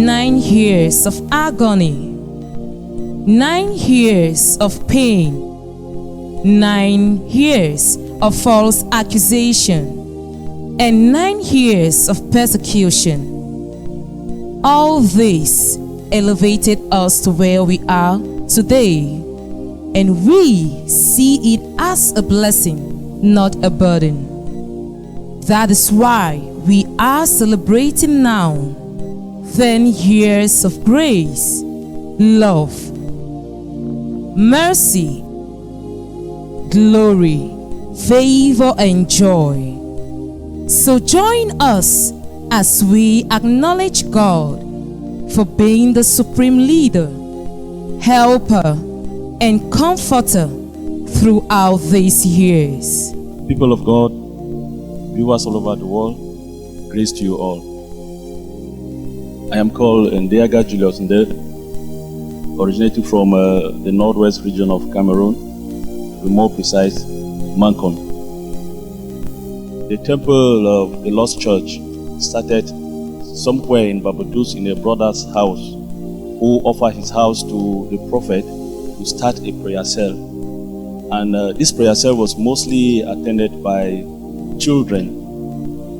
9 years of agony, 9 years of pain, 9 years of false accusation, and 9 years of persecution. All this elevated us to where we are today, and we see it as a blessing, not a burden. That is why we are celebrating now 10 years of grace, love, mercy, glory, favor, and joy. So join us as we acknowledge God for being the supreme leader, helper, and comforter throughout these years. People of God, viewers all over the world, grace to you all. I am called Ndiaga Julius Nde, originating from the northwest region of Cameroon, to be more precise, Mancon. The Temple of the Lost Church started somewhere in Barbados in a brother's house who offered his house to the prophet to start a prayer cell. And this prayer cell was mostly attended by children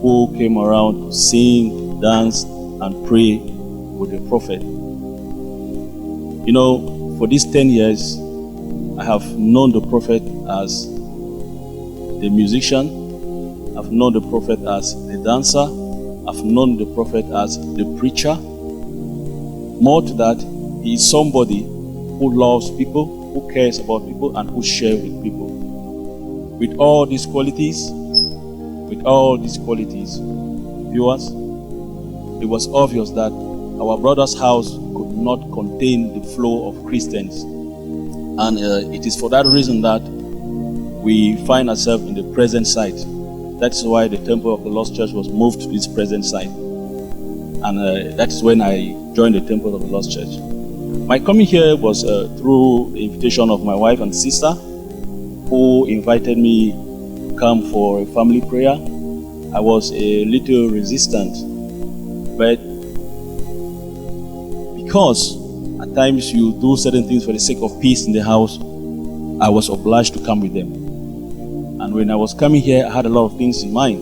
who came around to sing, dance, and pray with the prophet. You know, for these 10 years, I have known the prophet as the musician, I've known the prophet as the dancer, I've known the prophet as the preacher. More to that, he is somebody who loves people, who cares about people, and who shares with people. With all these qualities, viewers, it was obvious that our brother's house could not contain the flow of Christians. And it is for that reason that we find ourselves in the present site. That's why the Temple of the Lost Church was moved to this present site. And that is when I joined the Temple of the Lost Church. My coming here was through the invitation of my wife and sister, who invited me to come for a family prayer. I was a little resistant, but because at times you do certain things for the sake of peace in the house, I was obliged to come with them. And when I was coming here, I had a lot of things in mind.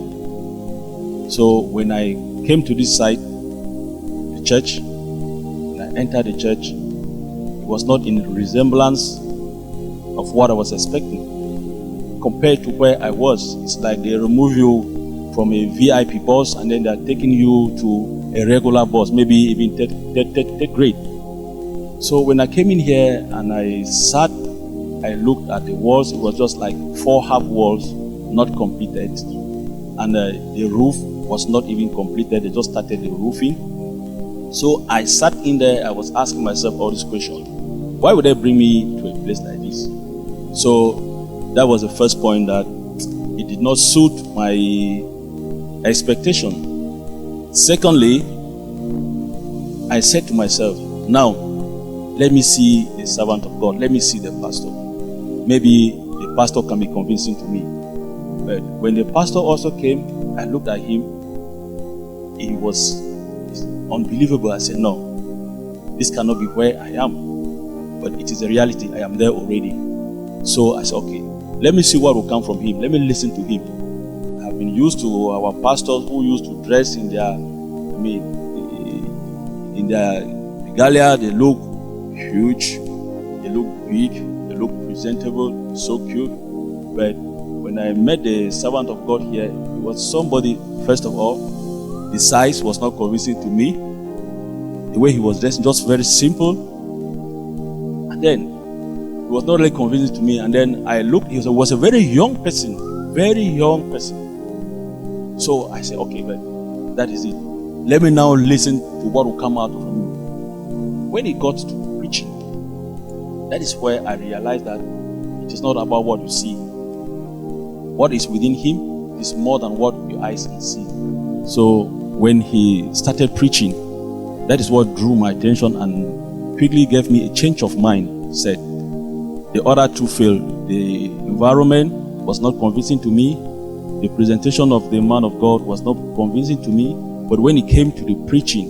So when I came to this site, the church, when I entered the church, it was not in resemblance of what I was expecting. Compared to where I was, it's like they remove you from a VIP bus and then they're taking you to a regular bus, maybe even third grade. So when I came in here and I sat, I looked at the walls. It was just like 4 half walls, not completed. And the roof was not even completed. They just started the roofing. So I sat in there, I was asking myself all these questions. Why would they bring me to a place like this? So that was the first point, that it did not suit my expectation. Secondly, I said to myself, now, let me see the servant of God. Let me see the pastor. Maybe the pastor can be convincing to me. But when the pastor also came, I looked at him. It was unbelievable. I said, no, this cannot be where I am. But it is a reality. I am there already. So I said, okay, let me see what will come from him. Let me listen to him. I've been used to our pastors who used to dress in their, in their regalia. They look huge, they look big, they look presentable, so cute. But when I met the servant of God here, it was somebody, first of all, the size was not convincing to me. The way he was dressed, just very simple. And then, it was not really convincing to me. And then I looked, he was a very young person, very young person. So I said, okay, but that is it. Let me now listen to what will come out of him. When he got to preaching, that is where I realized that it is not about what you see. What is within him is more than what your eyes can see. So when he started preaching, that is what drew my attention and quickly gave me a change of mind. Said the other two failed. The environment was not convincing to me. The presentation of the man of God was not convincing to me. But when it came to the preaching,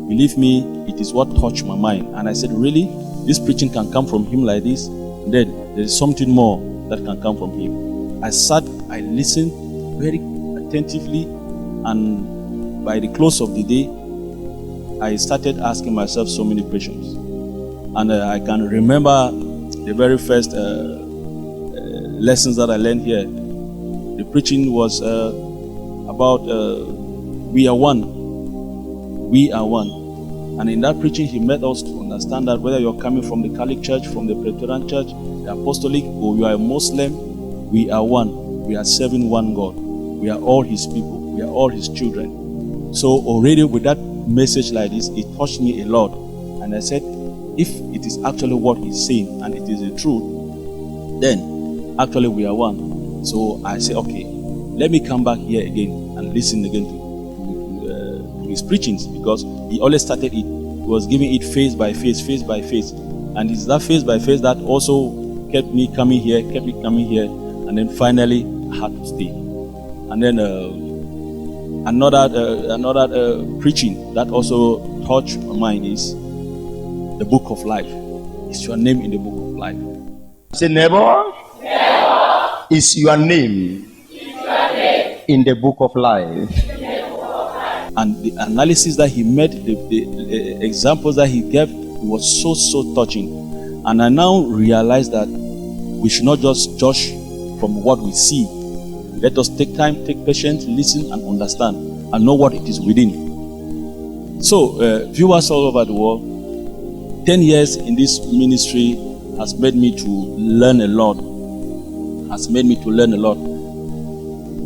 believe me, it is what touched my mind. And I said, really? This preaching can come from him like this? And then there is something more that can come from him. I sat, I listened very attentively, and by the close of the day, I started asking myself so many questions. And I can remember the very first lessons that I learned here. The preaching was about we are one. We are one. And in that preaching, he made us to understand that whether you're coming from the Catholic Church, from the Presbyterian Church, the Apostolic, or you are a Muslim, we are one. We are serving one God. We are all his people. We are all his children. So already with that message like this, it touched me a lot. And I said, if it is actually what he's saying and it is the truth, then actually we are one. So I said, okay, let me come back here again and listen again to his preachings, because he always started it. He was giving it phase by phase, phase by phase. And it's that phase by phase that also kept me coming here, and then finally I had to stay. And then another preaching that also touched my mind is the book of life. Is your name in the book of life? Say, neighbor. Is your name in the book of life? And the analysis that he made, the examples that he gave, was so touching. And I now realize that we should not just judge from what we see. Let us take time, take patience, listen and understand, and know what it is within. So, viewers all over the world, 10 years in this ministry has made me to learn a lot.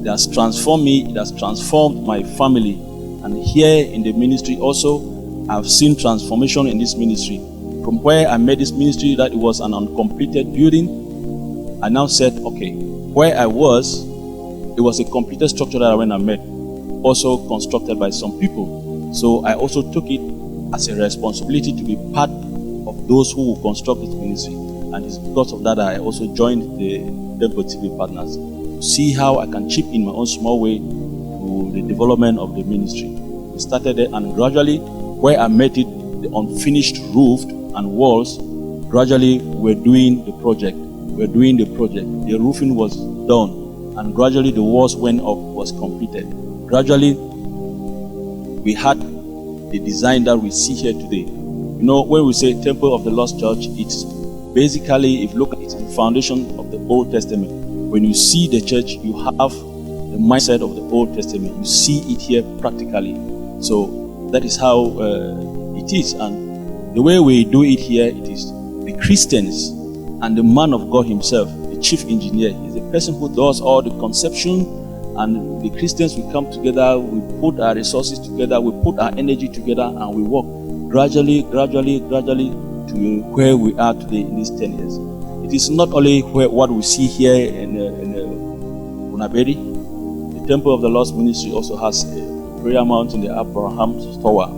It has transformed me, it has transformed my family. And here in the ministry also, I've seen transformation in this ministry. From where I made this ministry, that it was an uncompleted building, I now said, okay, where I was, it was a completed structure that I went and made, also constructed by some people. So I also took it as a responsibility to be part of those who will construct this ministry. And it's because of that I also joined the Temple TV Partners to see how I can chip in my own small way to the development of the ministry. We started it, and gradually, where I met it, the unfinished roof and walls, gradually we're doing the project. The roofing was done, and gradually the walls went up, was completed. Gradually, we had the design that we see here today. You know, when we say Temple of the Lost Church, it's basically, if you look at it, the foundation of the Old Testament. When you see the church, you have the mindset of the Old Testament. You see it here practically. So that is how it is. And the way we do it here, it is the Christians and the man of God himself, the chief engineer, is the person who does all the conception, and the Christians will come together, we put our resources together, we put our energy together, and we work gradually to where we are today in these 10 years. It is not only what we see here in Unaberi. The Temple of the Lost Ministry also has a prayer mountain, the Abraham Tower,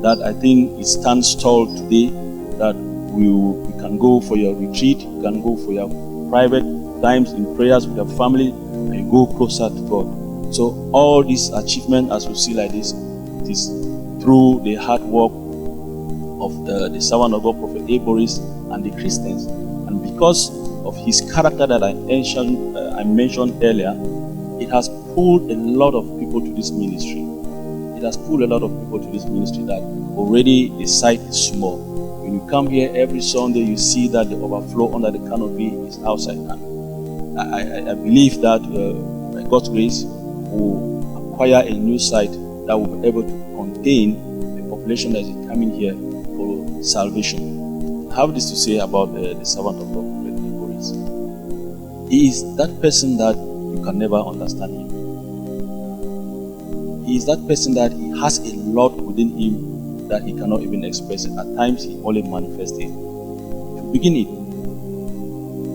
that I think it stands tall today, that you can go for your retreat, you can go for your private times in prayers with your family, and you go closer to God. So all this achievement, as we see like this, it is through the hard work of the servant of God, Prophet A. Boris, and the Christians. And because of his character that I mentioned earlier, it has pulled a lot of people to this ministry. That already the site is small. When you come here every Sunday, you see that the overflow under the canopy is outside. And I believe that by God's grace, we'll acquire a new site that will be able to contain the population that is coming here for salvation. I have this to say about the servant of God, Prophet Boris. He is that person that you can never understand him. He is that person that he has a lot within him that he cannot even express it. At times, he only manifests it. To begin it,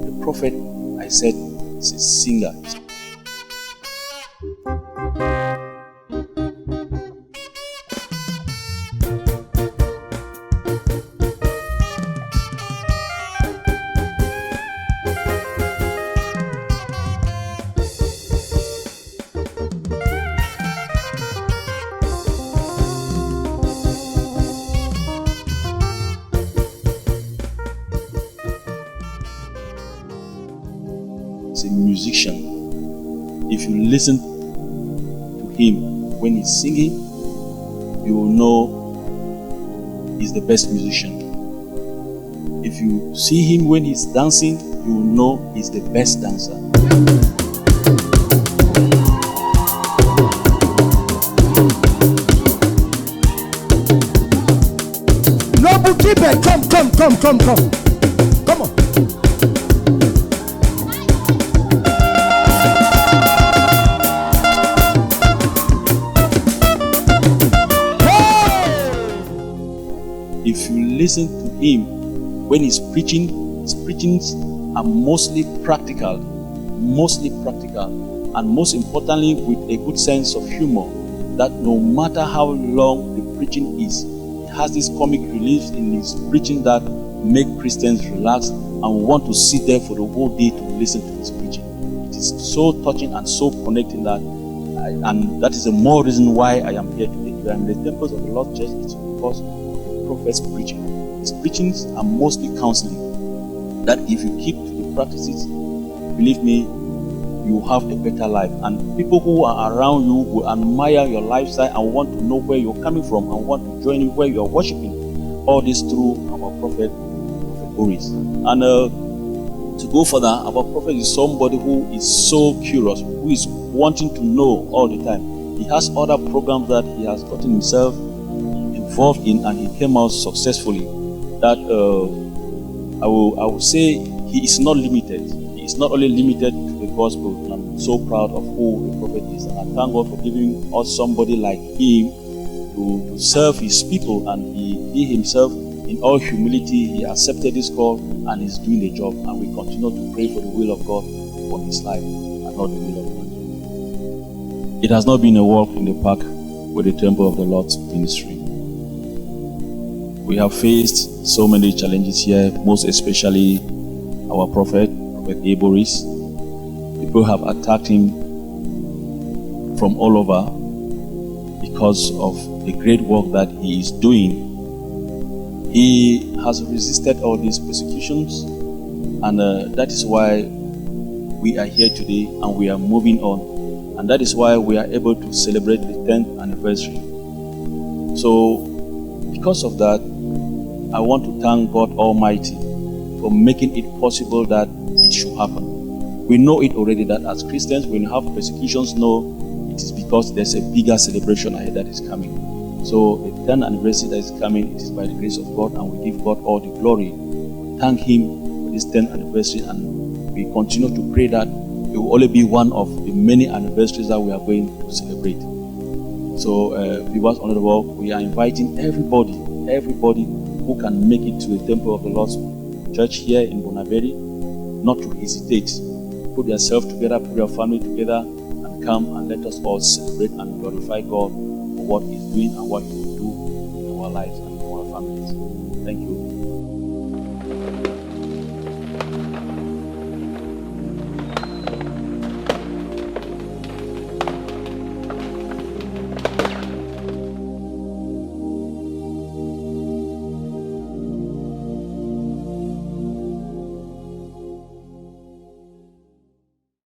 the prophet, I said, is a singer. is a musician. If you listen to him when he's singing, you will know he's the best musician. If you see him when he's dancing, you will know he's the best dancer. Noble Tibet, come on. If you listen to him when he's preaching, his preachings are mostly practical, and most importantly with a good sense of humor, that no matter how long the preaching is, he has this comic relief in his preaching that make Christians relax and want to sit there for the whole day to listen to his preaching. It is so touching and so connecting and that is the more reason why I am here today. If I am in the temples of the Lord Church, it's because of the prophet's preaching. His preachings are mostly counseling, that if you keep to the practices, believe me, you have a better life. And people who are around you will admire your lifestyle and want to know where you're coming from and want to join you where you are worshiping. All this through our prophet Boris. And to go further, our prophet is somebody who is so curious, who is wanting to know all the time. He has other programs that he has gotten himself involved in, and he came out successfully. That I will say he is not limited. He is not only limited to the gospel. And I'm so proud of who the prophet is, and I thank God for giving us somebody like him to serve his people. And he himself, in all humility, he accepted this call and is doing the job. And we continue to pray for the will of God for his life and not the will of man. It has not been a walk in the park with the Temple of the Lord's ministry. We have faced so many challenges here, most especially our prophet Boris. People have attacked him from all over because of the great work that he is doing. He has resisted all these persecutions, and that is why we are here today and we are moving on. And that is why we are able to celebrate the 10th anniversary. So, because of that, I want to thank God Almighty for making it possible that it should happen. We know it already that as Christians, when you have persecutions, it is because there's a bigger celebration ahead that is coming. So the 10th anniversary that is coming, it is by the grace of God, and we give God all the glory. We thank Him for this 10th anniversary, and we continue to pray that it will only be one of the many anniversaries that we are going to celebrate. So, viewers on the world, we are inviting everybody who can make it to the Temple of the Lord's Church here in Bonaberi, not to hesitate. Put yourself together, put your family together, and come and let us all celebrate and glorify God for what He's doing and what He will do in our lives.